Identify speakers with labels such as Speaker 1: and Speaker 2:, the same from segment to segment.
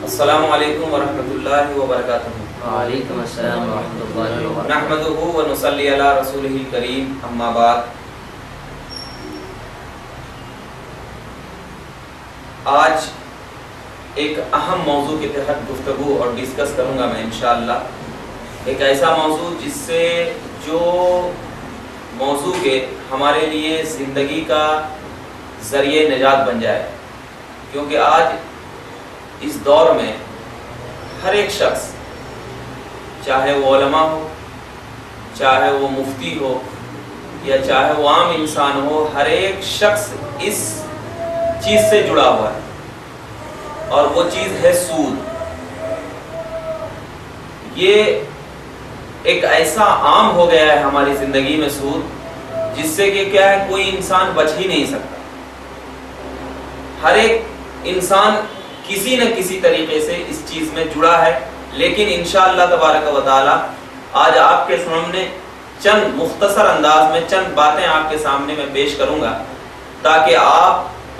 Speaker 1: السلام علیکم ورحمۃ اللہ وبرکاتہ۔
Speaker 2: وعلیکم السلام ورحمۃ اللہ وبرکاتہ۔
Speaker 1: نحمدہ ونصلی علی رسولہ الکریم، اما بعد۔ آج ایک اہم موضوع کے تحت گفتگو اور ڈسکس کروں گا میں انشاءاللہ، ایک ایسا موضوع جس سے جو موضوع کے ہمارے لیے زندگی کا ذریعہ نجات بن جائے، کیونکہ آج اس دور میں ہر ایک شخص، چاہے وہ علماء ہو، چاہے وہ مفتی ہو، یا چاہے وہ عام انسان ہو، ہر ایک شخص اس چیز سے جڑا ہوا ہے، اور وہ چیز ہے سود۔ یہ ایک ایسا عام ہو گیا ہے ہماری زندگی میں سود، جس سے کہ کیا ہے، کوئی انسان بچ ہی نہیں سکتا۔ ہر ایک انسان کسی نہ کسی طریقے سے اس چیز میں جڑا ہے، لیکن انشاءاللہ تبارک و تعالی آج آپ کے سامنے چند مختصر انداز میں چند باتیں آپ کے سامنے میں پیش کروں گا، تاکہ آپ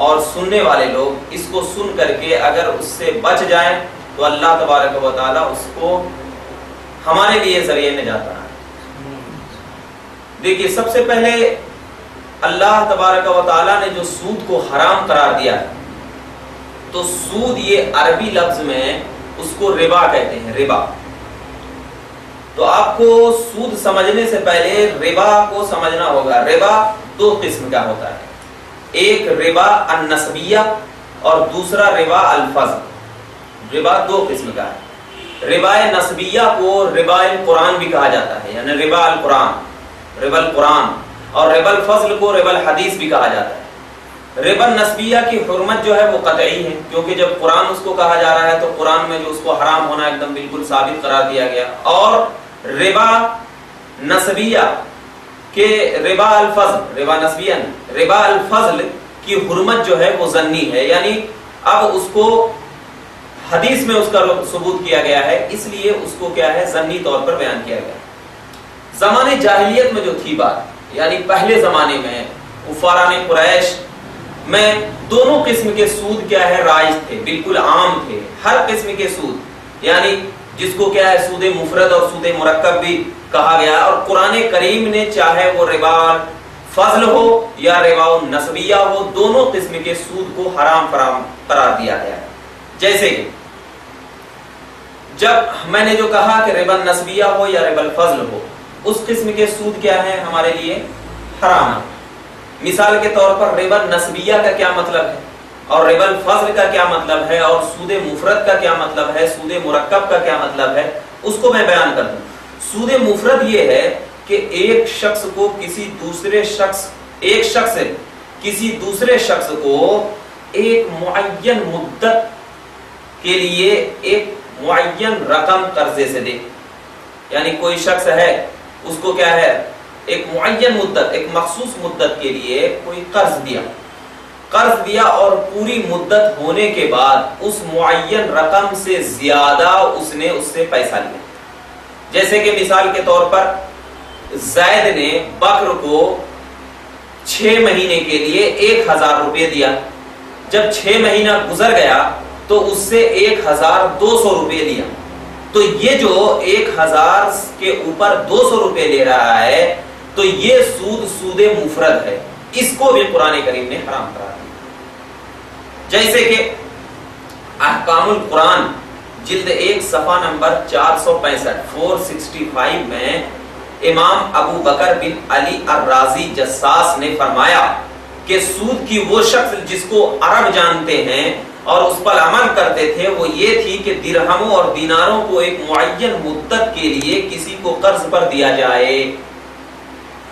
Speaker 1: اور سننے والے لوگ اس کو سن کر کے اگر اس سے بچ جائیں تو اللہ تبارک و تعالی اس کو ہمارے لیے ذریعہ نجات بنائے۔ دیکھیے، سب سے پہلے اللہ تبارک و تعالی نے جو سود کو حرام قرار دیا ہے، تو سود یہ عربی لفظ میں اس کو ربا کہتے ہیں، ربا۔ تو آپ کو سود سمجھنے سے پہلے ربا کو سمجھنا ہوگا۔ ربا دو قسم کا ہوتا ہے، ایک ربا النسبیہ اور دوسرا ربا الفضل۔ ربا دو قسم کا ہے۔ ربا نسبیہ کو ربا القرآن بھی کہا جاتا ہے، یعنی ربا القرآن، ربا القرآن، اور ربا الفضل کو ربا الحدیث بھی کہا جاتا ہے۔ ربا نسبیہ کی حرمت جو ہے وہ قطعی ہے، کیونکہ جب قرآن اس کو کہا جا رہا ہے تو قرآن میں جو اس کو حرام ہونا ایک دم بالکل ثابت قرار دیا گیا۔ اور ربا نسبیہ کے ربا الفضل، ربا نسبیہ ربا الفضل کی حرمت جو ہے وہ ظنی ہے، یعنی اب اس کو حدیث میں اس کا ثبوت کیا گیا ہے، اس لیے اس کو کیا ہے، ظنی طور پر بیان کیا گیا۔ زمانے جاہلیت میں جو تھی بات، یعنی پہلے زمانے میں کفاران قریش میں دونوں قسم کے سود کیا ہے، رائج تھے، بالکل عام تھے۔ ہر قسم کے سود، یعنی جس کو کیا ہے، سود مفرد اور سود مرکب بھی کہا گیا، اور قرآن کریم نے چاہے وہ ربا فضل ہو یا ربا نسبیہ ہو، دونوں قسم کے سود کو حرام قرار دیا گیا ہے۔ جیسے کہ جب میں نے جو کہا کہ ربا نسبیہ ہو یا ربا الفضل ہو، اس قسم کے سود کیا ہے، ہمارے لیے حرام ہے۔ مثال کے طور پر ربا نسبیہ کا کیا مطلب ہے، اور ربا الفضل کا کیا مطلب ہے، اور سود مفرد کا کیا مطلب ہے، سود مرکب کا کیا مطلب ہے، اس کو میں بیان کر دوں۔ سود مفرد یہ ہے کہ ایک شخص کو کسی دوسرے شخص کسی دوسرے شخص کو ایک معین مدت کے لیے ایک معین رقم قرضے سے دے، یعنی کوئی شخص ہے، اس کو کیا ہے، ایک معین مدت، ایک مخصوص مدت کے لیے کوئی قرض دیا اور پوری مدت ہونے کے بعد اس معین رقم سے زیادہ اس نے اس سے پیسہ لیا۔ جیسے کہ مثال کے طور پر زید نے بکر کو 6 مہینے کے لیے 1000 روپے دیا، جب 6 مہینہ گزر گیا تو اس سے 1200 روپے لیا، تو یہ جو 1000 کے اوپر 200 روپے لے رہا ہے، تو یہ سود مفرد ہے، اس کو بھی قرآن کریم نے حرام قرار دیا۔ جیسے کہ احکام القرآن جلد 1 صفحہ نمبر 465 میں امام ابو بکر بن علی الرازی جساس نے فرمایا کہ سود کی وہ شخص جس کو عرب جانتے ہیں اور اس پر عمل کرتے تھے، وہ یہ تھی کہ درہموں اور دیناروں کو ایک معین مدت کے لیے کسی کو قرض پر دیا جائے،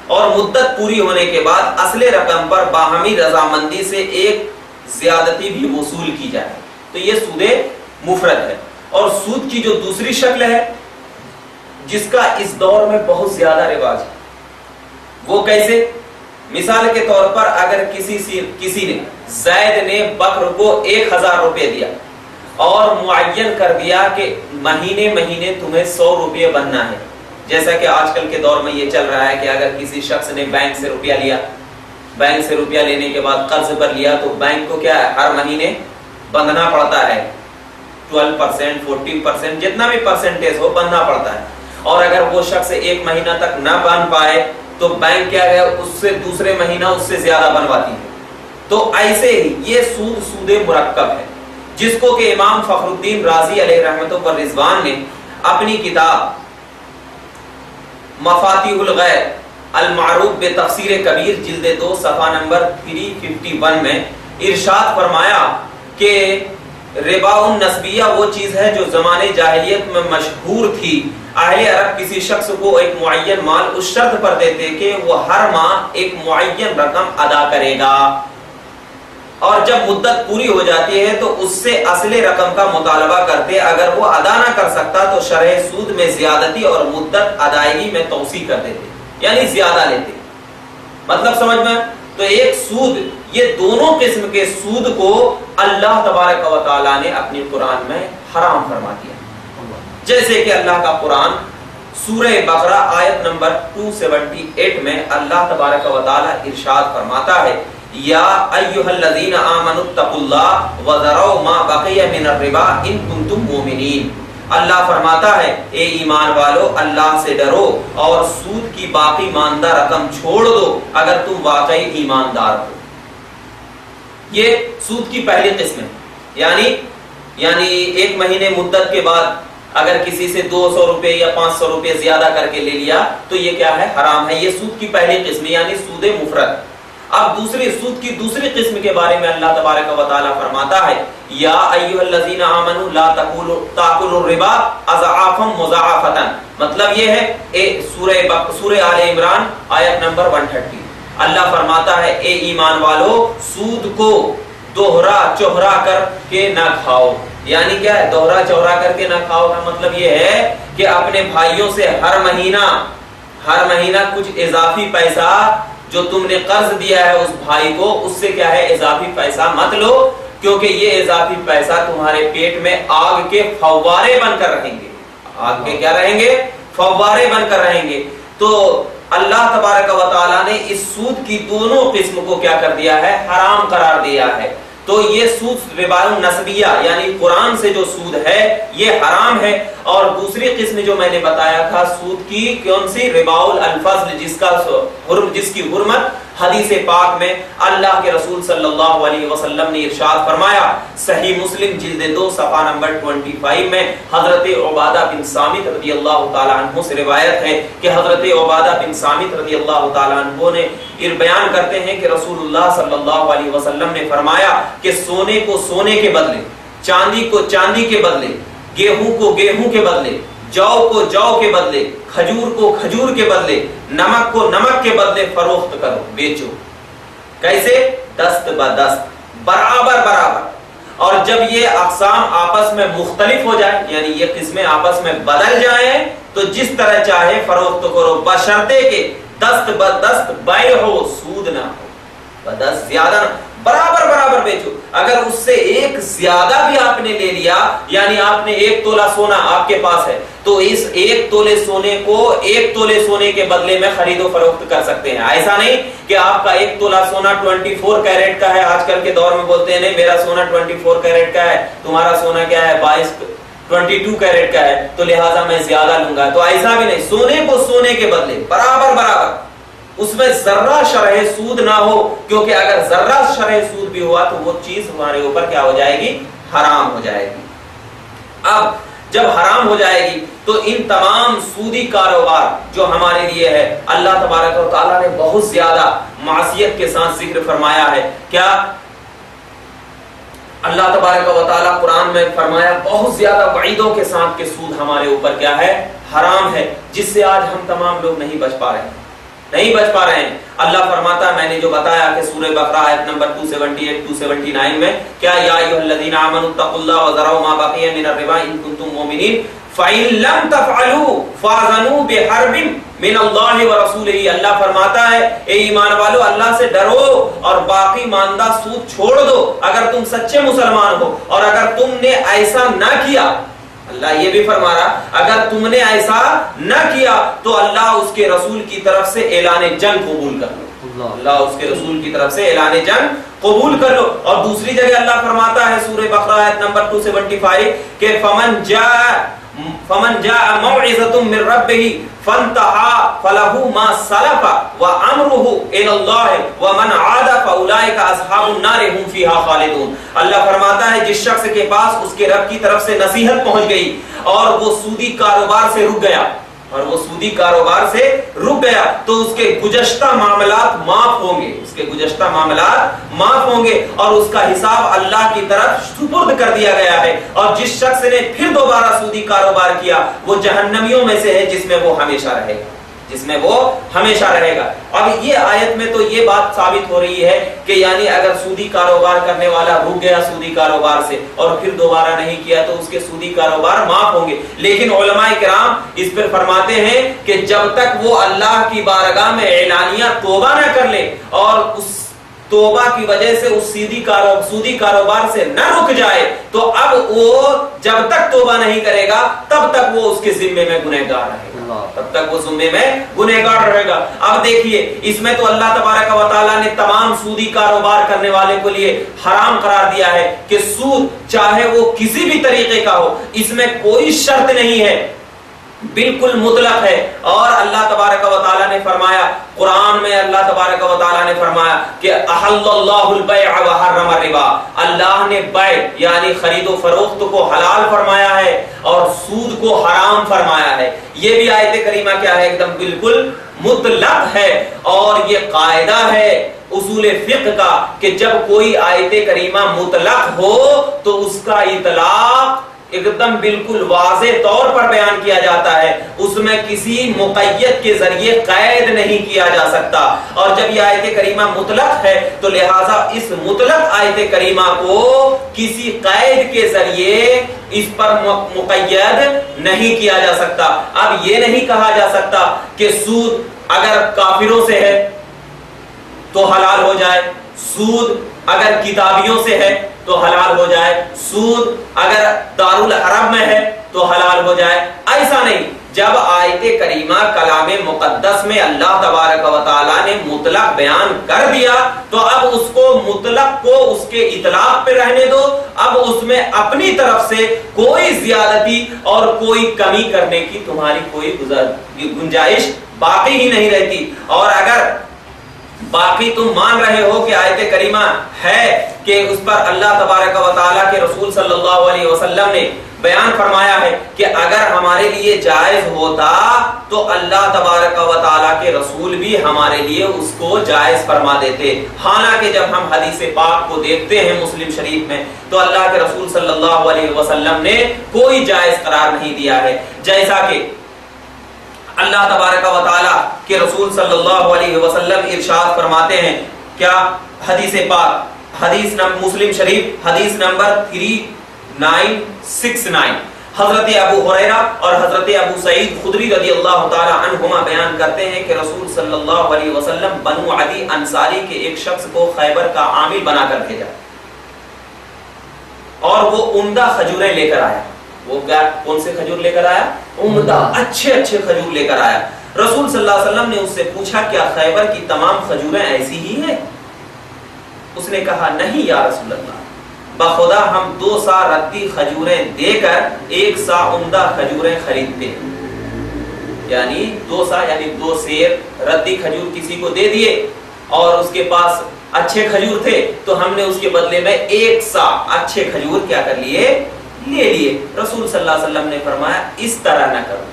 Speaker 1: اور مدت پوری ہونے کے بعد اصل رقم پر باہمی رضامندی سے ایک زیادتی بھی وصول کی جائے، تو یہ سود مفرد ہے۔ اور سود کی جو دوسری شکل ہے، جس کا اس دور میں بہت زیادہ رواج ہے، وہ کیسے؟ مثال کے طور پر اگر کسی نے زید نے بکر کو 1000 روپے دیا اور معین کر دیا کہ مہینے تمہیں 100 روپے بننا ہے، جیسا کہ آج کل کے دور میں یہ چل رہا ہے کہ اگر کسی شخص نے بینک سے روپیہ لیا، بینک سے روپیہ لینے کے بعد قرض پر لیا، تو بینک کو کیا ہے، ہر مہینے بندھنا پڑتا ہے، 12%, 14%, جتنا بھی پرسنٹیج ہو بننا پڑتا ہے. اور اگر وہ شخص 1 مہینہ تک نہ بن پائے تو بینک کیا ہے اس سے دوسرے مہینہ اس سے زیادہ بنواتی ہے. تو ایسے ہی یہ سود مرکب ہے، جس کو کہ امام فخر الدین رازی علیہ رحمۃ و رضوان نے اپنی کتاب مفاتیح الغیب المعروف بتفسیر کبیر جلد 2 صفحہ نمبر 351 میں ارشاد فرمایا کہ ربا النسبیہ وہ چیز ہے جو زمانے جاہلیت میں مشہور تھی. اہل عرب کسی شخص کو ایک معین مال اس شرط پر دیتے کہ وہ ہر ماہ ایک معین رقم ادا کرے گا، اور جب مدت پوری ہو جاتی ہے تو اس سے اصل رقم کا مطالبہ کرتے. اگر وہ ادا نہ کر سکتا تو شرح سود میں زیادتی اور مدت ادائیگی میں توسیع کر دیتے، یعنی زیادہ لیتے. مطلب سمجھ میں؟ تو ایک سود، یہ دونوں قسم کے سود کو اللہ تبارک و تعالی نے اپنی قرآن میں حرام فرما دیا. جیسے کہ اللہ کا قرآن سورہ بقرہ آیت نمبر 278 میں اللہ تبارک و تعالی ارشاد فرماتا ہے یا ایھا الذین آمنوا اتقوا اللہ وذروا ما بقی من الربا ان کنتم مؤمنین. اللہ فرماتا ہے اے ایمان والو اللہ سے ڈرو اور سود کی باقی ماندہ رقم چھوڑ دو اگر تم واقعی ایماندار ہو. یہ سود کی پہلی قسم ہے، یعنی 1 مہینے مدت کے بعد اگر کسی سے 200 روپے یا 500 روپے زیادہ کر کے لے لیا تو یہ کیا ہے؟ حرام ہے. یہ سود کی پہلی قسم یعنی سود مفرد. اب سود کی دوسری قسم کے بارے میں اللہ تبارک و تعالی فرماتا ہے یا ایھا الذین آمنوا لا تاکلوا الربا اضعافا مضاعفۃ. مطلب یہ ہے سورہ آل عمران آیت نمبر 130. اللہ فرماتا ہے اے ایمان والو سود کو دوہرا چوہرا کر کے نہ کھاؤ. یعنی کیا ہے دوہرا چوہرا کر کے نہ کھاؤ کا مطلب یہ ہے کہ اپنے بھائیوں سے ہر مہینہ کچھ اضافی پیسہ جو تم نے قرض دیا ہے اس بھائی کو، اس سے کیا ہے اضافی پیسہ مت لو، کیونکہ یہ اضافی پیسہ تمہارے پیٹ میں آگ کے فوارے بن کر رہیں گے. آگ کے کیا رہیں گے؟ فوارے بن کر رہیں گے. تو اللہ تبارک و تعالی نے اس سود کی دونوں قسم کو کیا کر دیا ہے؟ حرام قرار دیا ہے. تو یہ سود ربا النسبیہ یعنی قرآن سے جو سود ہے یہ حرام ہے. اور دوسری قسم جو میں نے بتایا تھا سود کی کون سی؟ ربا الفضل، جس کی حرمت حدیث پاک میں اللہ کے رسول صلی اللہ علیہ وسلم نے ارشاد فرمایا. صحیح مسلم جلد 2 صفحہ نمبر 25 میں حضرت عبادہ بن صامت رضی اللہ تعالیٰ عنہ سے روایت ہے کہ حضرت عبادہ بن صامت رضی اللہ تعالیٰ عنہ نے بیان کرتے ہیں کہ رسول اللہ صلی اللہ علیہ وسلم نے فرمایا کہ سونے کو سونے کے بدلے، چاندی کو چاندی کے بدلے، گیہوں کو گیہوں کے بدلے، جو کو جو کے بدلے، کھجور کو کھجور کے بدلے، نمک کو نمک کے بدلے فروخت کرو، بیچو. کیسے؟ دست بدست، برابر برابر. اور جب یہ اقسام آپس میں مختلف ہو جائے یعنی یہ قسمیں آپس میں بدل جائیں تو جس طرح چاہے فروخت کرو، بشرطے کہ دست بدست بیع ہو، سود نہ ہو. بدست زیادہ نہ، برابر برابر بیچو. اگر اس سے ایک زیادہ بھی آپ نے لے لیا یعنی آپ نے 1 تولہ سونا آپ کے پاس ہے تو اس 1 تولے سونے کو 1 تولے سونے کے بدلے میں خرید و فروخت کر سکتے ہیں. ایسا نہیں کہ آپ کا 1 تولہ سونا 24 کیرٹ کا ہے. آج کل کے دور میں بولتے ہیں نہیں میرا سونا 24 کیرٹ کا ہے، تمہارا سونا کیا ہے 22 کیرٹ کا ہے تو لہٰذا میں زیادہ لوں گا. تو ایسا بھی نہیں، سونے کو سونے کے بدلے برابر برابر، اس میں ذرہ شرح سود نہ ہو، کیونکہ اگر ذرہ شرح سود بھی ہوا تو وہ چیز ہمارے اوپر کیا ہو جائے گی؟ حرام ہو جائے گی. اب جب حرام ہو جائے گی تو ان تمام سودی کاروبار جو ہمارے لیے ہے اللہ تبارک و تعالیٰ نے بہت زیادہ معصیت کے ساتھ ذکر فرمایا ہے. کیا اللہ تبارک و تعالیٰ قرآن میں فرمایا بہت زیادہ وعیدوں کے ساتھ کہ سود ہمارے اوپر کیا ہے؟ حرام ہے، جس سے آج ہم تمام لوگ نہیں بچ پا رہے ہیں. اللہ فرماتا ہے میں نے جو بتایا کہ سورہ بقرہ آیت نمبر 278 279 میں کیا یا ایھا الذین آمنوا اتقوا اللہ وذروا ما بقی من الربا ان کنتم مؤمنین فإن لم تفعلوا فاذنوا بحرب من اللہ ورسولہ. اللہ فرماتا ہے اے ایمان والو اللہ سے ڈرو اور باقی ماندہ سود چھوڑ دو اگر تم سچے مسلمان ہو. اور اگر تم نے ایسا نہ کیا، اللہ یہ بھی فرما رہا اگر تم نے ایسا نہ کیا تو اللہ اس کے رسول کی طرف سے اعلان جنگ قبول کر لو. اللہ اس کے رسول کی طرف سے اعلان جنگ قبول کر لو. اور دوسری جگہ اللہ فرماتا ہے سورہ بقرہ آیت نمبر 275 کہ فمن جاء موعظة من ربه فانتهى فله ما سلف وامره الى الله ومن عاد فاولئك اصحاب النار هم فيها خالدون. اللہ فرماتا ہے جس شخص کے پاس اس کے رب کی طرف سے نصیحت پہنچ گئی اور وہ سودی کاروبار سے رک گیا تو اس کے گزشتہ معاملات معاف ہوں گے اور اس کا حساب اللہ کی طرف سپرد کر دیا گیا ہے. اور جس شخص نے پھر دوبارہ سودی کاروبار کیا وہ جہنمیوں میں سے ہے جس میں وہ ہمیشہ رہے گا. اب یہ آیت میں تو یہ بات ثابت ہو رہی ہے کہ یعنی اگر سودی کاروبار کرنے والا رک گیا سودی کاروبار سے اور پھر دوبارہ نہیں کیا تو اس کے سودی کاروبار معاف ہوں گے. لیکن علماء کرام اس پر فرماتے ہیں کہ جب تک وہ اللہ کی بارگاہ میں اعلانیہ توبہ نہ کر لے اور اس توبہ کی وجہ سے اس سودی کاروبار سے نہ رک جائے تو اب وہ جب تک توبہ نہیں کرے گا تب تک وہ اس کے ذمے میں گنہگار رہے گا. اب دیکھیے اس میں تو اللہ تبارک و تعالیٰ نے تمام سودی کاروبار کرنے والے کو لیے حرام قرار دیا ہے کہ سود چاہے وہ کسی بھی طریقے کا ہو اس میں کوئی شرط نہیں ہے, بالکل مطلق ہے. اور اللہ تبارک و تعالیٰ نے فرمایا قرآن میں اللہ تبارک و تعالیٰ نے فرمایا کہ احل اللہ البیع وحرم الربا, اللہ نے بیع یعنی خرید و فروخت کو حلال فرمایا ہے اور سود کو حرام فرمایا ہے. یہ بھی آیت کریمہ کیا ہے, ایک دم بالکل مطلق ہے. اور یہ قاعدہ ہے اصول فقہ کا کہ جب کوئی آیت کریمہ مطلق ہو تو اس کا اطلاق ایک دم بالکل واضح طور پر بیان کیا جاتا ہے, اس میں کسی مقید کے ذریعے قید نہیں کیا جا سکتا. اور جب یہ آیت کریمہ مطلق ہے تو لہٰذا اس مطلق آیت کریمہ کو کسی قید کے ذریعے اس پر مقید نہیں کیا جا سکتا. اب یہ نہیں کہا جا سکتا کہ سود اگر کافروں سے ہے تو حلال ہو جائے, سود اگر کتابیوں سے ہے تو حلال ہو جائے, سود اگر دارالحرب میں ہے تو حلال ہو جائے. ایسا نہیں. جب آیت کریمہ کلام مقدس میں اللہ تبارک و تعالیٰ نے مطلق بیان کر دیا تو اب اس کو مطلق کو اس کے اطلاق پہ رہنے دو. اب اس میں اپنی طرف سے کوئی زیادتی اور کوئی کمی کرنے کی تمہاری کوئی گنجائش باقی ہی نہیں رہتی. اور اگر باقی تم مان رہے ہو کہ آیت کریمہ ہے کہ اس پر اللہ تبارک و تعالیٰ کے رسول صلی اللہ علیہ وسلم نے بیان فرمایا ہے کہ اگر ہمارے لیے جائز ہوتا تو اللہ تبارک و تعالیٰ کے رسول بھی ہمارے لیے اس کو جائز فرما دیتے. حالانکہ جب ہم حدیث پاک کو دیکھتے ہیں مسلم شریف میں تو اللہ کے رسول صلی اللہ علیہ وسلم نے کوئی جائز قرار نہیں دیا ہے. جیسا کہ اللہ تبارک و تعالیٰ کے رسول صلی اللہ علیہ وسلم ارشاد فرماتے ہیں کیا حدیث پاک حدیث مسلم شریف حدیث نمبر 3969 حضرت ابو ہریرہ اور حضرت ابو سعید خدری رضی اللہ تعالی عنہما بیان کرتے ہیں کہ رسول صلی اللہ علیہ وسلم بنو عدی انصاری کے ایک شخص کو خیبر کا عامل بنا کر بھیجا اور وہ عمدہ کھجوریں لے کر آیا. وہ کون سے کھجور لے کر آیا؟ عمدہ اچھے کھجور لے کر آیا. رسول صلی اللہ علیہ وسلم نے اس سے پوچھا کیا خیبر کی تمام کھجوریں ایسی ہی ہیں؟ اس نے کہا نہیں یا رسول اللہ, بخدا ہم 2 سا ردی کھجوریں دے کر 1 سا عمدہ کھجوریں خریدتے ہیں. یعنی 2 سا یعنی 2 سیر ردی کھجور کسی کو دے دیے اور اس کے پاس اچھے کھجور تھے تو ہم نے اس کے بدلے میں 1 سا اچھے کھجور کیا کر لیے, لے لیے. رسول صلی اللہ علیہ وسلم نے فرمایا اس طرح نہ کرو.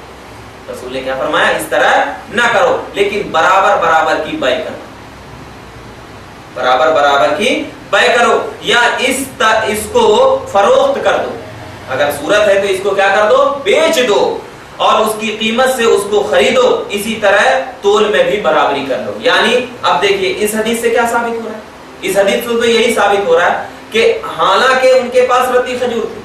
Speaker 1: رسول نے کیا فرمایا؟ اس طرح نہ کرو, لیکن برابر کی بیع کرو, برابر کی بیع کرو یا اس کو فروخت کر دو. اگر صورت ہے تو اس کو کیا کر دو, بیچ دو اور اس کی قیمت سے اس کو خریدو. اسی طرح تول میں بھی برابری کر لو. یعنی اب دیکھیے اس حدیث سے کیا ثابت ہو رہا ہے؟ اس حدیث سے تو یہی ثابت ہو رہا ہے کہ حالانکہ ان کے پاس ردی کھجور تھی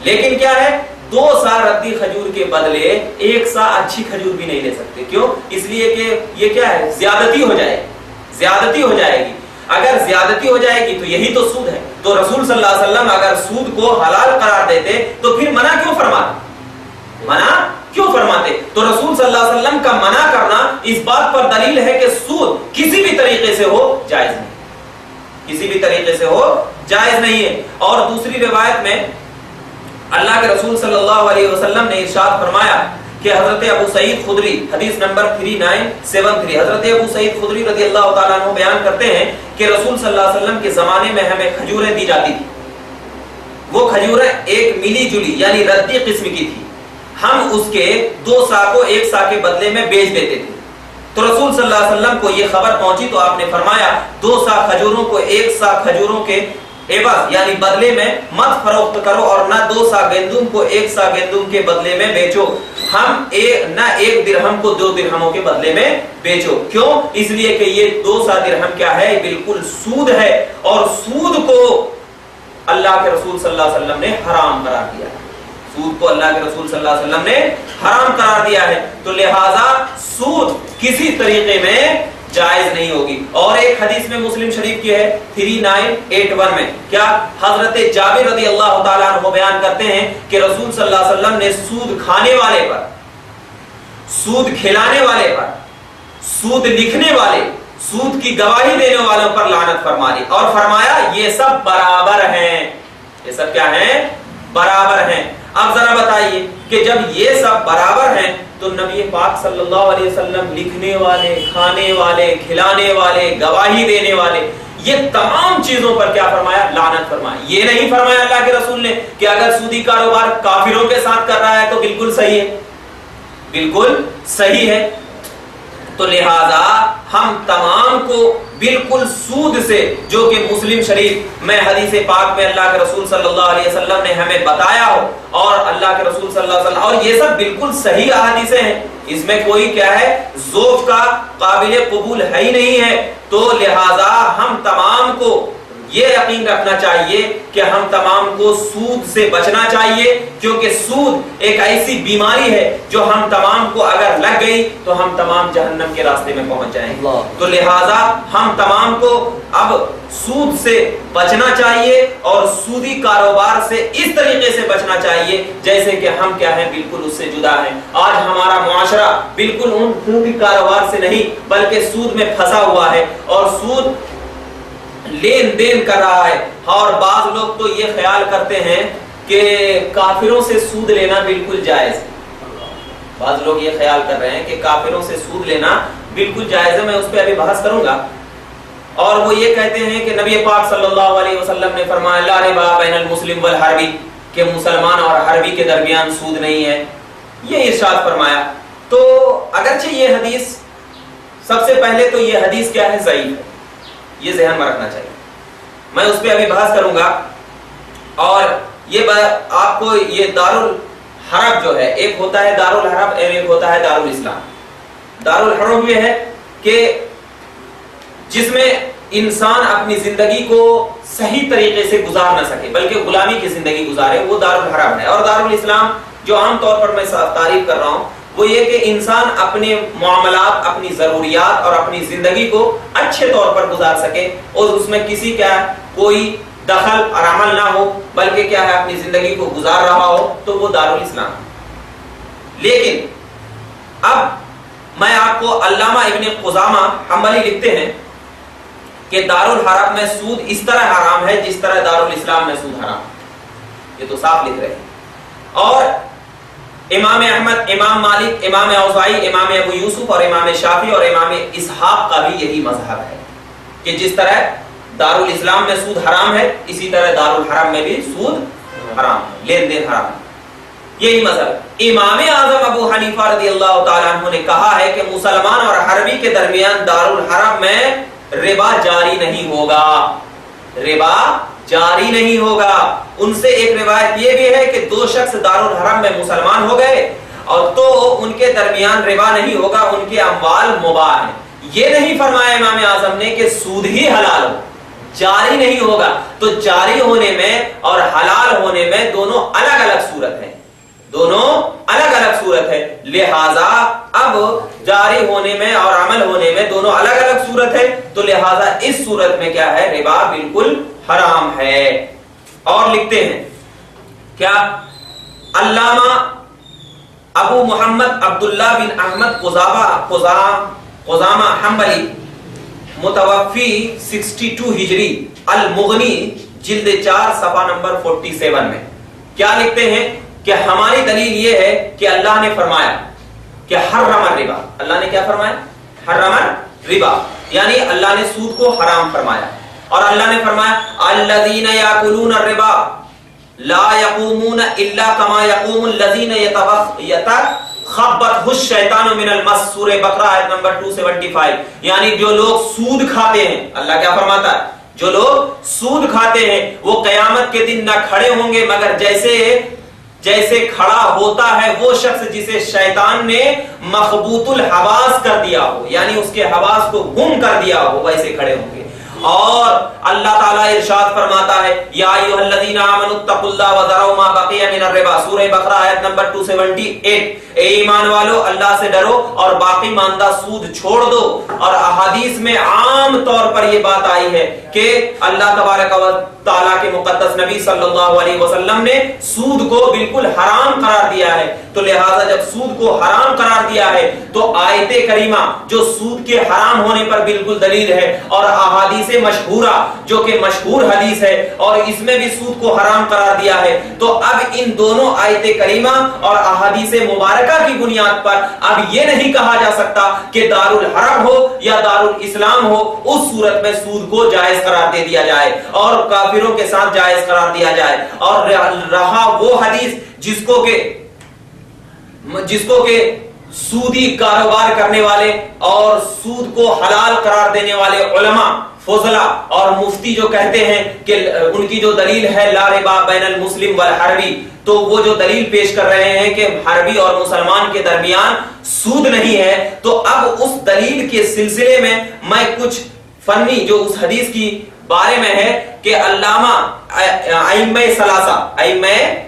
Speaker 1: لیکن کیا ہے 2 سا ردی کھجور کے بدلے 1 سا اچھی کھجور بھی نہیں لے سکتے. کیوں؟ اس لیے کہ یہ کیا ہے, زیادتی ہو جائے گی. اگر زیادتی ہو جائے گی تو یہی تو سود ہے. تو رسول صلی اللہ علیہ وسلم اگر سود کو حلال قرار دیتے تو پھر منع کیوں کیوں فرماتے؟ تو رسول صلی اللہ علیہ وسلم کا منع کرنا اس بات پر دلیل ہے کہ سود کسی بھی طریقے سے ہو جائز نہیں، کسی بھی طریقے سے ہو جائز نہیں ہے۔ اور دوسری روایت میں اللہ کے رسول صلی اللہ علیہ وسلم نے ارشاد فرمایا کہ حضرت ابو سعید خدری، حدیث نمبر 3973، حضرت ابو سعید خدری رضی اللہ تعالیٰ عنہ بیان کرتے ہیں کہ رسول صلی اللہ علیہ وسلم کے زمانے میں ہمیں کھجوریں دی جاتی تھی، وہ کھجوریں ایک ملی جلی یعنی ردی قسم کی تھی، ہم اس کے 2 سا کو 1 سا کے بدلے میں بیچ دیتے تھے۔ تو رسول صلی اللہ علیہ وسلم کو یہ خبر پہنچی تو آپ نے فرمایا 2 سا کھجوروں کو 1 سا کھجوروں کے عوض یعنی بدلے میں مت فروخت کرو، اور نہ 2 سا گندم کو 1 سا گندم کے بدلے میں بیچو، ہم نہ 1 درہم کو 2 درہموں کے بدلے میں بیچو۔ کیوں؟ اس لیے کہ یہ 2 سا درہم کیا ہے؟ بالکل سود ہے، اور سود کو اللہ کے رسول صلی اللہ علیہ وسلم نے حرام قرار دیا ہے، سود کو اللہ کے رسول صلی اللہ علیہ وسلم نے حرام قرار دیا ہے، تو لہٰذا سود کسی طریقے میں جائز نہیں ہوگی۔ اور ایک حدیث میں مسلم شریف کی ہے 3981 میں، کیا حضرت جابر رضی اللہ تعالیٰ عنہ بیان کرتے ہیں کہ رسول صلی اللہ علیہ وسلم نے سود کھانے والے پر، سود کھلانے والے پر، سود لکھنے والے، سود کی گواہی دینے والوں پر لعنت فرما دی، اور فرمایا یہ سب برابر ہیں، یہ سب کیا ہیں؟ برابر ہیں۔ اب ذرا بتائیے کہ جب یہ سب برابر ہیں تو نبی پاک صلی اللہ علیہ وسلم لکھنے والے، کھانے والے، کھلانے والے، گواہی دینے والے، یہ تمام چیزوں پر کیا فرمایا؟ لعنت فرمایا۔ یہ نہیں فرمایا اللہ کے رسول نے کہ اگر سودی کاروبار کافروں کے ساتھ کر رہا ہے تو بالکل صحیح ہے، بالکل صحیح ہے۔ تو لہذا ہم تمام کو بالکل سود سے، جو کہ مسلم شریف میں حدیث پاک میں اللہ کے رسول صلی اللہ علیہ وسلم نے ہمیں بتایا ہو، اور اللہ کے رسول صلی اللہ علیہ وسلم، اور یہ سب بالکل صحیح احادیثیں ہیں، اس میں کوئی کیا ہے؟ ذوق کا قابل قبول ہے ہی نہیں ہے۔ تو لہذا ہم تمام کو یہ یقین رکھنا چاہیے کہ ہم تمام کو سود سے بچنا چاہیے، کیونکہ سود ایک ایسی بیماری ہے جو ہم تمام کو اگر لگ گئی تو ہم تمام جہنم کے راستے میں پہنچ جائیں گے۔ تو لہٰذا ہم تمام کو اب سود سے بچنا چاہیے، اور سودی کاروبار سے اس طریقے سے بچنا چاہیے جیسے کہ ہم کیا ہیں؟ بالکل اس سے جدا ہیں۔ آج ہمارا معاشرہ بالکل ان سودی کاروبار سے نہیں بلکہ سود میں پھنسا ہوا ہے، اور سود لین دین کر رہا ہے، اور بعض لوگ تو یہ خیال کرتے ہیں کہ کافروں سے سود لینا بالکل جائز ہے، بعض لوگ یہ خیال کر رہے ہیں کہ کافروں سے سود لینا بالکل جائز ہے، میں اس پہ ابھی بحث کروں گا۔ اور وہ یہ کہتے ہیں کہ نبی پاک صلی اللہ علیہ وسلم نے فرمایا لا ربا بین المسلم والحربی، کہ مسلمان اور حربی کے درمیان سود نہیں ہے، یہ ارشاد فرمایا۔ تو اگرچہ یہ حدیث، سب سے پہلے تو یہ حدیث کیا ہے؟ ضعیف ہے، یہ ذہن میں رکھنا چاہیے، میں اس پہ ابھی بحث کروں گا۔ اور یہ آپ کو یہ دارالحرب جو ہے، ایک ہوتا ہے دارالحرب اور ایک ہوتا ہے دارالاسلام۔ دارالحرب یہ ہے کہ جس میں انسان اپنی زندگی کو صحیح طریقے سے گزار نہ سکے بلکہ غلامی کی زندگی گزارے، وہ دارالحرب ہے۔ اور دارالاسلام جو عام طور پر میں تعریف کر رہا ہوں وہ یہ کہ انسان اپنے معاملات، اپنی ضروریات اور اپنی زندگی کو اچھے طور پر گزار سکے، اور اس میں کسی کا کوئی دخل اور عمل نہ ہو بلکہ کیا ہے؟ اپنی زندگی کو گزار رہا ہو، تو وہ دارالاسلام۔ لیکن اب میں آپ کو علامہ ابن قدامہ حنبلی لکھتے ہیں کہ دارالحرب میں سود اس طرح حرام ہے جس طرح دارالاسلام میں سود حرام ہے، یہ تو صاف لکھ رہے ہیں۔ اور امام احمد، امام مالک، امام اوزاعی، امام ابو یوسف اور امام شافعی اور امام اسحاق کا بھی یہی مذہب ہے کہ جس طرح دارالاسلام میں سود حرام ہے اسی طرح دارالحرم میں بھی سود حرام ہے، لین دین حرام ہے، یہی مذہب۔ امام اعظم ابو حنیفہ رضی اللہ تعالیٰ عنہ نے کہا ہے کہ مسلمان اور حربی کے درمیان دارالحرم میں ربا جاری نہیں ہوگا، ربا جاری نہیں ہوگا۔ ان سے ایک روایت یہ بھی ہے کہ 2 شخص دارالحرم میں مسلمان ہو گئے اور تو ان کے درمیان ربا نہیں ہوگا، ان کے اموال مباح ہیں۔ یہ نہیں فرمایا امام اعظم نے کہ سود ہی حلال ہو، جاری نہیں ہوگا۔ تو جاری ہونے میں اور حلال ہونے میں دونوں الگ الگ صورت ہے، دونوں الگ الگ صورت ہے، لہذا اب جاری ہونے میں اور عمل ہونے میں دونوں الگ الگ صورت ہے، تو لہذا اس صورت میں کیا ہے؟ ربا بالکل حرام ہے۔ اور لکھتے ہیں کیا علامہ ابو محمد عبداللہ بن احمد قزامہ حنبلی متوفی 62 ہجری المغنی جلد 4 صفحہ نمبر 47 میں کیا لکھتے ہیں کہ ہماری دلیل یہ ہے کہ اللہ نے فرمایا کہ حرم الربا. اللہ نے کیا فرمایا؟ حرم الربا، یعنی اللہ نے سود کو حرام فرمایا. اور اللہ نے فرمایا الذین یاکلون الربا لا یقومون الا کما یقوم الذین یتخبطہ الشیطان من المس. سورہ بقرہ آیت نمبر 275. یعنی جو لوگ سود کھاتے ہیں، اللہ کیا فرماتا ہے؟ جو لوگ سود کھاتے ہیں وہ قیامت کے دن نہ کھڑے ہوں گے مگر جیسے کھڑا ہوتا ہے وہ شخص جسے شیطان نے مخبوط الحواس کر دیا ہو، یعنی اس کے حواس کو گم کر دیا ہو، ویسے کھڑے ہوں گے. اور اللہ تعالیٰ ارشاد فرماتا ہے یا ایھا الذین آمنوا اتقوا اللہ وذروا ما بقی من الربا. سورہ بقرہ آیت نمبر 278. اے ایمان والو اللہ سے ڈرو اور باقی ماندہ سود چھوڑ دو. اور احادیث میں عام طور پر یہ بات آئی ہے کہ اللہ تبارک و تعالیٰ کے مقدس نبی صلی اللہ علیہ وسلم نے سود کو بالکل حرام قرار دیا ہے. تو لہٰذا جب سود کو حرام قرار دیا ہے تو آیت کریمہ جو سود کے حرام ہونے پر بالکل دلیل ہے اور احادیث مشہورہ جو کہ مشہور حدیث ہے اور اس میں بھی سود کو حرام قرار دیا ہے، تو اب ان دونوں آیت کریمہ اور احادیث مبارکہ کی بنیاد پر اب یہ نہیں کہا جا سکتا کہ دار الحرب ہو یا دار الاسلام ہو، اس صورت میں سود کو جائز قرار دے دیا جائے اور کافروں کے ساتھ جائز قرار دیا جائے. اور رہا وہ حدیث جس کو کہ سودی کاروبار کرنے والے اور سود کو حلال قرار دینے والے علماء فضلا اور مفتی جو کہتے ہیں کہ ان کی جو دلیل ہے لا ربا بین المسلم والحربی، تو وہ جو دلیل پیش کر رہے ہیں کہ حربی اور مسلمان کے درمیان سود نہیں ہے، تو اب اس دلیل کے سلسلے میں میں کچھ فنی جو اس حدیث کی بارے میں ہے کہ علامہ ائمہ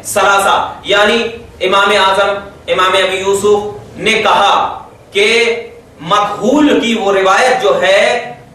Speaker 1: ثلاثہ یعنی امام اعظم امام ابی یوسف نے کہا کہ مقبول کی وہ روایت جو ہے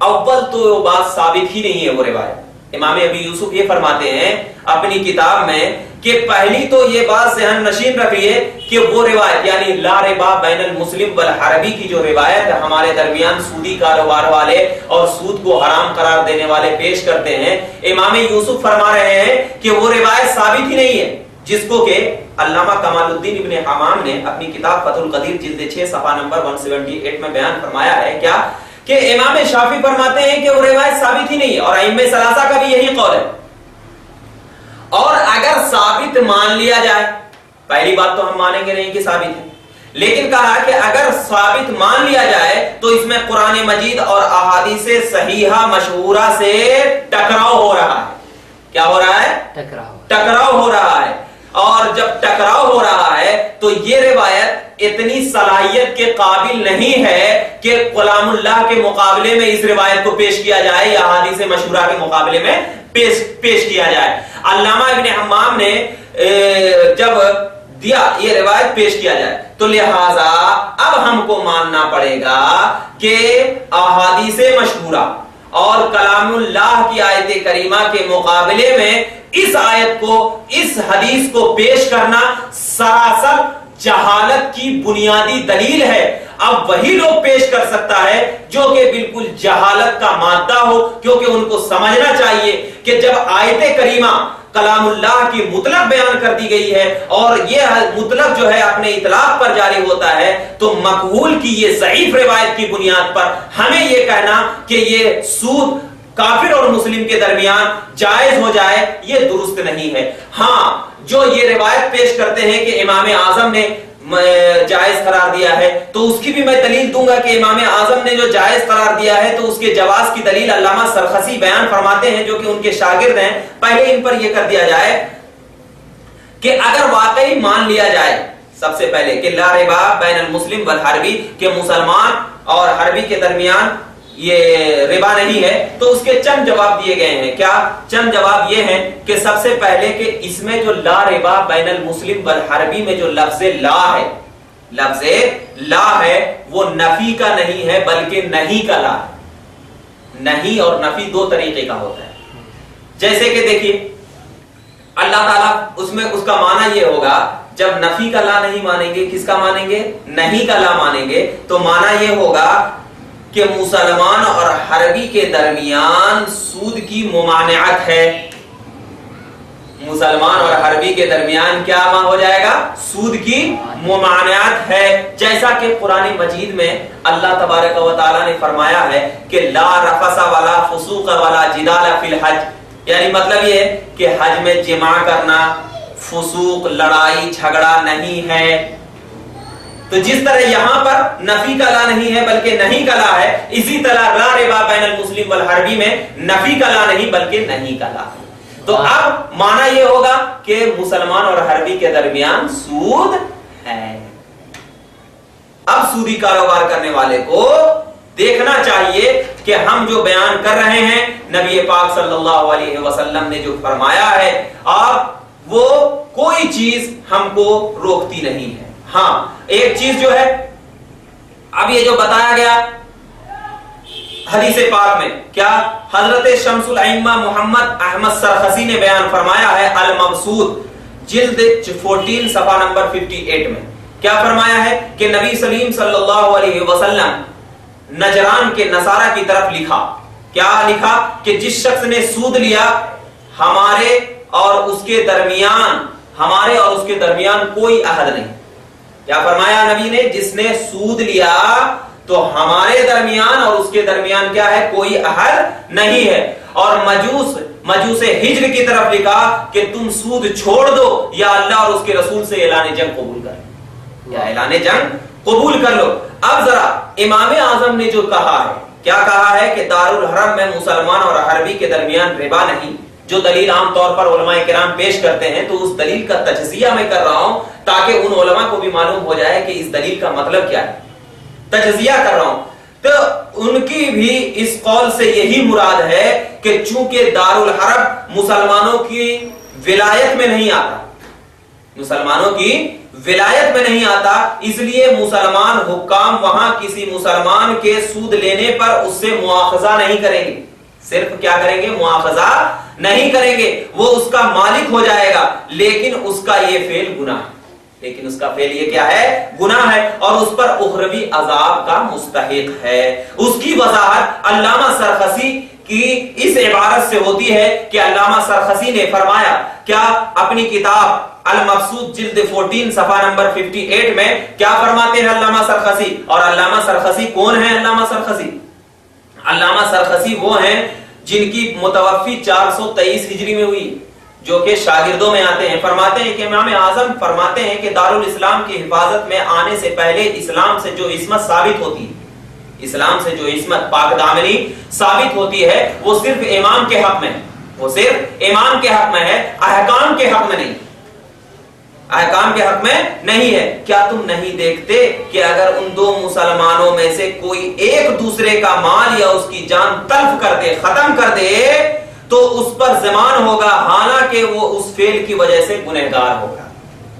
Speaker 1: اول تو بات ثابت ہی نہیں ہے. وہ روایت امام ابی یوسف یہ فرماتے ہیں اپنی کتاب میں کہ پہلی تو یہ بات ذہن نشین رکھیے کہ وہ روایت یعنی لا ربا بین المسلم والحربی کی جو روایت ہمارے درمیان سودی کاروبار والے اور سود کو حرام قرار دینے والے پیش کرتے ہیں، امام یوسف فرما رہے ہیں کہ وہ روایت ثابت ہی نہیں ہے، جس کو کہ علامہ کمال الدین ابن حمام نے اپنی کتاب فتح القدیر جلد 6 صفحہ نمبر 178 میں بیان فرمایا ہے کیا کہ امام شافعی فرماتے ہیں کہ وہ روایت ثابت ہی نہیں ہے اور ائمہ ثلاثہ کا بھی یہی قول ہے. اور اگر ثابت مان لیا جائے، پہلی بات تو ہم مانیں گے نہیں کہ ثابت ہے، لیکن کہا کہ اگر ثابت مان لیا جائے تو اس میں قرآن مجید اور احادیث صحیحہ مشہورہ سے ٹکراؤ ہو رہا ہے. کیا ہو رہا ہے؟ ٹکراؤ ہو رہا ہے. اور جب ٹکراؤ ہو رہا ہے تو یہ روایت اتنی صلاحیت کے قابل نہیں ہے کہ کلام اللہ کے مقابلے میں اس روایت کو پیش کیا جائے یا احادیث مشہورہ کے مقابلے میں پیش کیا جائے. علامہ ابن حمام نے جب دیا یہ روایت پیش کیا جائے تو لہذا اب ہم کو ماننا پڑے گا کہ احادیث مشہورہ اور کلام اللہ کی آیت کریمہ کے مقابلے میں اس آیت کو اس حدیث کو پیش کرنا سراسر جہالت کی بنیادی دلیل ہے. اب وہی لوگ پیش کر سکتا ہے جو کہ بالکل جہالت کا مادہ ہو، کیونکہ ان کو سمجھنا چاہیے کہ جب آیت کریمہ کلام اللہ کی مطلق بیان کر دی گئی ہے اور یہ مطلق جو ہے اپنے اطلاق پر جاری ہوتا ہے، تو مقبول کی یہ ضعیف روایت کی بنیاد پر ہمیں یہ کہنا کہ یہ سود کافر اور مسلم کے درمیان جائز ہو جائے یہ درست نہیں ہے. ہاں جو یہ روایت پیش کرتے ہیں کہ امام اعظم نے جائز قرار دیا ہے، تو اس کی بھی میں دلیل دوں گا کہ امام اعظم نے جو جائز قرار دیا ہے تو اس کے جواز کی دلیل علامہ سرخسی بیان فرماتے ہیں جو کہ ان کے شاگرد ہیں. پہلے ان پر یہ کر دیا جائے کہ اگر واقعی مان لیا جائے سب سے پہلے کہ لا ربا بین المسلم والحربی، کہ مسلمان اور حربی کے درمیان یہ ربا نہیں ہے، تو اس کے چند جواب دیے گئے ہیں. کیا چند جواب یہ ہیں کہ سب سے پہلے کہ اس میں جو لا ربا بین المسلم والحربی میں جو لفظ لا ہے وہ نفی کا نہیں ہے بلکہ نہیں کا لا ہے. نہیں اور نفی دو طریقے کا ہوتا ہے. جیسے کہ دیکھیے اللہ تعالیٰ اس میں اس کا معنی یہ ہوگا جب نفی کا لا نہیں مانیں گے، کس کا مانیں گے؟ نہیں کا لا مانیں گے، تو معنی یہ ہوگا کہ مسلمان اور حربی کے درمیان سود کی ممانعت ہے۔ مسلمان اور حربی کے درمیان کیا ہو جائے گا؟ سود کی ممانعت ہے۔ جیسا کہ قرآن مجید میں اللہ تبارک و تعالی نے فرمایا ہے کہ لا رفث ولا فسوق ولا جدال فی الحج، یعنی مطلب یہ ہے کہ حج میں جماع کرنا، فسوق، لڑائی جھگڑا نہیں ہے۔ تو جس طرح یہاں پر نفی کا لا نہیں ہے بلکہ نہیں کا لا ہے، اسی طرح لا ربا بین المسلم والحربی میں نفی کا لا نہیں بلکہ نہیں کا لا ہے۔ تو اب معنی یہ ہوگا کہ مسلمان اور حربی کے درمیان سود ہے۔ اب سودی کاروبار کرنے والے کو دیکھنا چاہیے کہ ہم جو بیان کر رہے ہیں نبی پاک صلی اللہ علیہ وسلم نے جو فرمایا ہے، اب وہ کوئی چیز ہم کو روکتی نہیں ہے۔ ہاں ایک چیز جو ہے، اب یہ جو بتایا گیا حدیث پاک میں، کیا حضرت شمس الائمہ محمد احمد سرخسی نے بیان فرمایا ہے المبسوط جلد 14 صفحہ نمبر 58 میں کیا فرمایا ہے کہ نبی سلیم صلی اللہ علیہ وسلم نجران کے نصارہ کی طرف لکھا، کیا لکھا کہ جس شخص نے سود لیا ہمارے اور اس کے درمیان کوئی عہد نہیں۔ کیا فرمایا نبی نے؟ جس نے سود لیا تو ہمارے درمیان اور اس کے درمیان کیا ہے؟ کوئی عہد نہیں ہے۔ اور مجوس ہجر کی طرف لکھا کہ تم سود چھوڑ دو یا اللہ اور اس کے رسول سے اعلان جنگ قبول کر لو، یا اعلان جنگ قبول کر لو۔ اب ذرا امام اعظم نے جو کہا ہے، کیا کہا ہے کہ دارالحرم میں مسلمان اور حربی کے درمیان ربا نہیں، جو دلیل عام طور پر علماء کرام پیش کرتے ہیں، تو اس دلیل کا تجزیہ میں کر رہا ہوں تاکہ ان علماء کو بھی معلوم ہو جائے کہ اس دلیل کا مطلب کیا ہے، تجزیہ کر رہا ہوں۔ تو ان کی بھی اس قول سے یہی مراد ہے کہ چونکہ دارالحرب مسلمانوں کی ولایت میں نہیں آتا، مسلمانوں کی ولایت میں نہیں آتا، اس لیے مسلمان حکام وہاں کسی مسلمان کے سود لینے پر اس سے مواخذہ نہیں کریں گے، صرف کیا کریں گے؟ مواخذہ نہیں کریں گے، وہ اس کا مالک ہو جائے گا، لیکن اس کا یہ فعل گناہ ہے، لیکن اس کا فعل یہ کیا ہے؟ گناہ ہے، اور اس پر اخروی عذاب کا مستحق ہے۔ اس کی وضاحت علامہ سرخسی کی اس عبارت سے ہوتی ہے کہ علامہ سرخسی نے فرمایا، کیا اپنی کتاب المبسوط جلد 14 صفحہ نمبر 58 میں کیا فرماتے ہیں علامہ سرخسی؟ اور علامہ سرخسی کون ہے؟ علامہ سرخسی وہ ہیں جن کی متوفی 423 ہجری میں ہوئی، جو کہ شاگردوں میں آتے ہیں۔ فرماتے ہیں کہ امام اعظم فرماتے ہیں کہ دارالاسلام کی حفاظت میں آنے سے پہلے اسلام سے جو عصمت ثابت ہوتی ہے، اسلام سے جو عصمت پاک دامنی ثابت ہوتی ہے، وہ صرف امام کے حق میں ہے، وہ صرف امام کے حق میں ہے، احکام کے حق میں نہیں، احکام کے حق میں نہیں ہے۔ کیا تم نہیں دیکھتے کہ اگر ان دو مسلمانوں میں سے کوئی ایک دوسرے کا مال یا اس کی جان تلف کر دے، ختم کر دے، تو اس پر ضمان ہوگا، حالانکہ وہ اس فعل کی وجہ سے گنہگار ہوگا،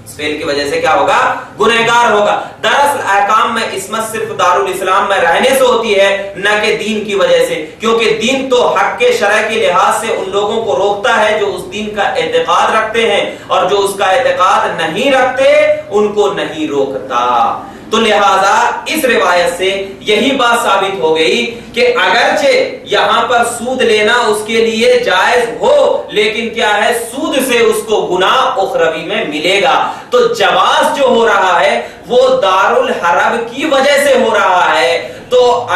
Speaker 1: اس فعل کی وجہ سے کیا ہوگا؟ گنہگار ہوگا۔ دراصل احکام میں عصمت صرف دارالاسلام میں رہنے سے ہوتی ہے، نہ کہ دین کی وجہ سے، کیونکہ دین تو حق کے شرع کے لحاظ سے ان لوگوں کو روکتا ہے جو اس دین کا اعتقاد رکھتے ہیں، اور جو اس کا اعتقاد نہیں رکھتے ان کو نہیں روکتا۔ تو لہذا اس روایت سے یہی بات ثابت ہو گئی کہ اگرچہ یہاں پر سود لینا اس کے لیے جائز ہو، لیکن کیا ہے؟ سود سے اس کو گناہ اخروی میں ملے گا۔ تو جواز جو ہو رہا ہے وہ دارالحرب کی وجہ سے ہو رہا ہے، تو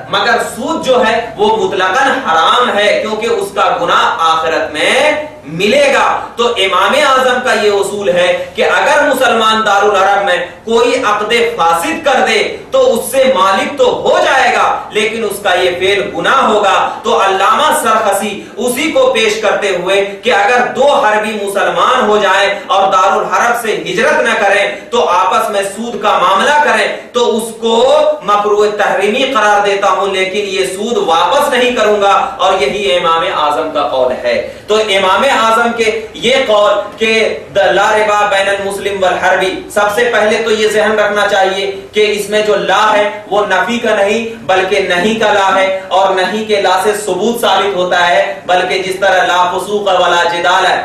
Speaker 1: مگر سود جو ہے وہ مطلقاً حرام ہے، کیونکہ اس کا گناہ آخرت میں ملے گا۔ تو امام اعظم کا یہ اصول ہے کہ اگر مسلمان دارالحرب میں کوئی عقد فاسد کر دے تو اس سے مالک تو ہو جائے گا، لیکن اس کا یہ فعل گناہ ہوگا۔ تو علامہ سرخسی اسی کو پیش کرتے ہوئے کہ اگر دو حربی مسلمان ہو جائیں اور دارالحرب سے ہجرت نہ کریں تو آپس میں سود کا معاملہ کریں تو اس کو مکروہ تحریمی قرار دیتا ہوں، لیکن یہ سود واپس نہیں کروں گا، اور یہی امام اعظم کا قول ہے۔ تو امام اعظم کے یہ قول کہ لا ربا بین المسلم والحربی، سب سے پہلے تو یہ ذہن رکھنا چاہیے کہ اس میں جو لا ہے وہ نفی کا نہیں بلکہ نہیں کا لا ہے، اور نہیں کے لا سے ثبوت ثابت ہوتا ہے، بلکہ جس طرح لا فسوق ولا جدال ہے،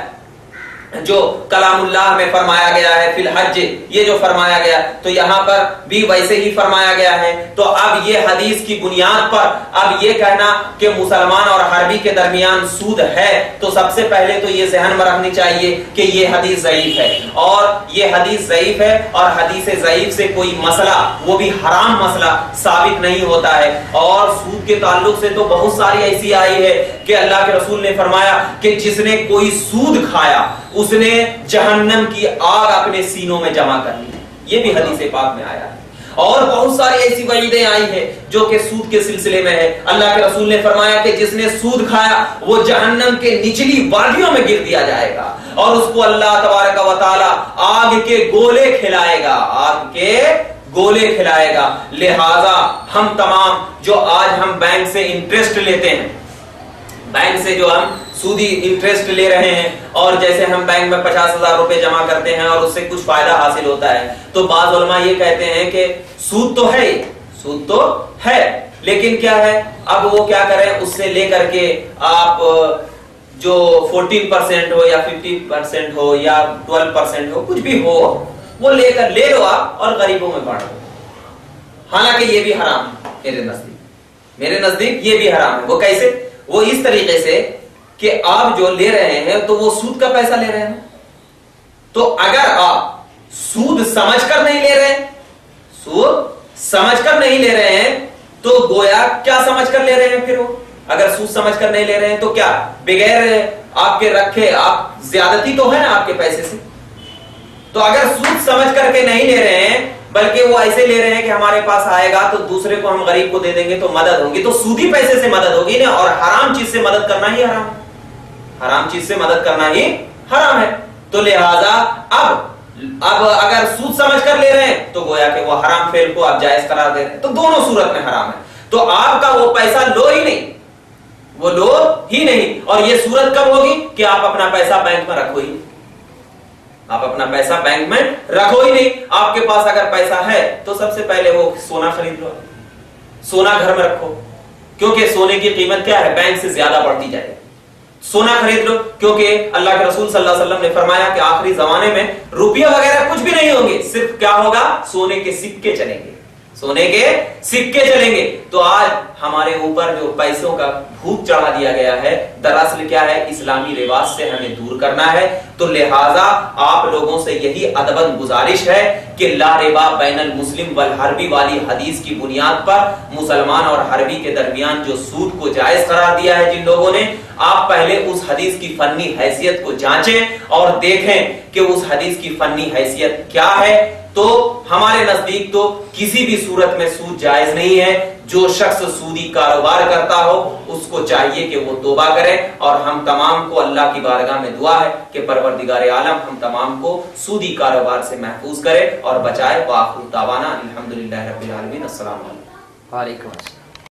Speaker 1: جو کلامullah میں فرمایا گیا ہے فی الحج، یہ جو فرمایا گیا تو یہاں پر بھی ویسے ہی فرمایا گیا ہے. تو اب یہ حدیث کی بنیاد پر اب یہ کہنا کہ مسلمان اور حربی کے درمیان سود ہے، تو سب سے پہلے تو یہ ذہن میں رکھنی چاہیے کہ یہ حدیث ضعیف ہے، اور یہ حدیث ضعیف ہے، اور حدیث ضعیف سے کوئی مسئلہ، وہ بھی حرام مسئلہ ثابت نہیں ہوتا ہے. اور سود کے تعلق سے تو بہت ساری ایسی آئی ہے کہ اللہ کے رسول نے فرمایا کہ جس نے کوئی سود کھایا اس نے جہنم کی آگ اپنے سینوں میں جمع کر لی. یہ بھی حدیث پاک میں آیا ہے. اور بہت ساری ایسی وعیدیں آئی ہیں جو کہ سود کے سلسلے میں ہے. اللہ کے رسول نے فرمایا کہ جس نے سود کھایا وہ جہنم کے نچلی وادیوں میں گر دیا جائے گا، اور اس کو اللہ تبارک و تعالی آگ کے گولے کھلائے گا، آگ کے گولے کھلائے گا. لہذا ہم تمام جو آج ہم بینک سے انٹرسٹ لیتے ہیں، بینک سے جو ہم سودی انٹرسٹ لے رہے ہیں، اور جیسے ہم بینک میں 50,000 روپے جمع کرتے ہیں اور اس سے کچھ فائدہ حاصل ہوتا ہے، تو بعض علماء یہ کہتے ہیں کہ سود تو ہے، سود تو ہے، لیکن کیا ہے اب وہ کیا کریں، اس سے لے کر کے آپ جو 14% ہو یا 50% ہو یا 12% ہو، کچھ بھی ہو، وہ لے کر لے لو آپ اور غریبوں میں بانٹ دو. حالانکہ یہ بھی حرام ہے میرے نزدیک یہ بھی حرام ہے. وہ کیسے؟ وہ اس طریقے سے کہ آپ جو لے رہے ہیں تو وہ سود کا پیسہ لے رہے ہیں. تو اگر آپ سود سمجھ کر نہیں لے رہے ہیں، سود سمجھ کر نہیں لے رہے ہیں، تو گویا کیا سمجھ کر لے رہے ہیں پھر وہ؟ اگر سود سمجھ کر نہیں لے رہے ہیں تو کیا بغیر آپ کے رکھے آپ زیادتی تو ہے نا آپ کے پیسے سے. تو اگر سود سمجھ کر کے نہیں لے رہے ہیں بلکہ وہ ایسے لے رہے ہیں کہ ہمارے پاس آئے گا تو دوسرے کو ہم غریب کو دے دیں گے تو مدد ہوگی، تو سودی پیسے سے مدد ہوگی نا. اور حرام چیز سے مدد کرنا ہی حرام ہے، حرام چیز سے مدد کرنا ہی حرام ہے. تو لہذا اب اگر سود سمجھ کر لے رہے ہیں تو گویا کہ وہ حرام فعل کو آپ جائز قرار دے رہے ہیں، تو دونوں صورت میں حرام ہے. تو آپ کا وہ پیسہ لو ہی نہیں، وہ لو ہی نہیں. اور یہ صورت کب ہوگی کہ آپ اپنا پیسہ بینک میں رکھو ہی، آپ اپنا پیسہ بینک میں رکھو ہی نہیں. آپ کے پاس اگر پیسہ ہے تو سب سے پہلے وہ سونا خرید لو، سونا گھر میں رکھو، کیونکہ سونے کی قیمت کیا ہے بینک سے زیادہ بڑھتی جائے. سونا خرید لو، کیونکہ اللہ کے رسول صلی اللہ علیہ وسلم نے فرمایا کہ آخری زمانے میں روپیہ وغیرہ کچھ بھی نہیں ہوں گے، صرف کیا ہوگا، سونے کے سکے چلیں گے، سونے کے سکے چلیں گے. تو آج ہمارے اوپر جو پیسوں کا بھوت چڑھا دیا گیا ہے، دراصل کیا ہے، اسلامی رواج سے ہمیں دور کرنا ہے. تو لہٰذا آپ لوگوں سے یہی ادباً گزارش ہے کہ لا ربا بین المسلم والحربی والی حدیث کی بنیاد پر مسلمان اور حربی کے درمیان جو سود کو جائز قرار دیا ہے جن لوگوں نے، آپ پہلے اس حدیث کی فنی حیثیت کو جانچیں اور دیکھیں کہ اس حدیث کی فنی حیثیت کیا ہے. تو ہمارے نزدیک تو کسی بھی صورت میں سود جائز نہیں ہے. جو شخص سودی کاروبار کرتا ہو اس کو چاہیے کہ وہ توبہ کرے. اور ہم تمام کو اللہ کی بارگاہ میں دعا ہے کہ پروردگار عالم ہم تمام کو سودی کاروبار سے محفوظ کرے اور بچائے. وآخر دعوانا الحمدللہ رب العالمین. السلام علیکم.
Speaker 2: وعلیکم السلام.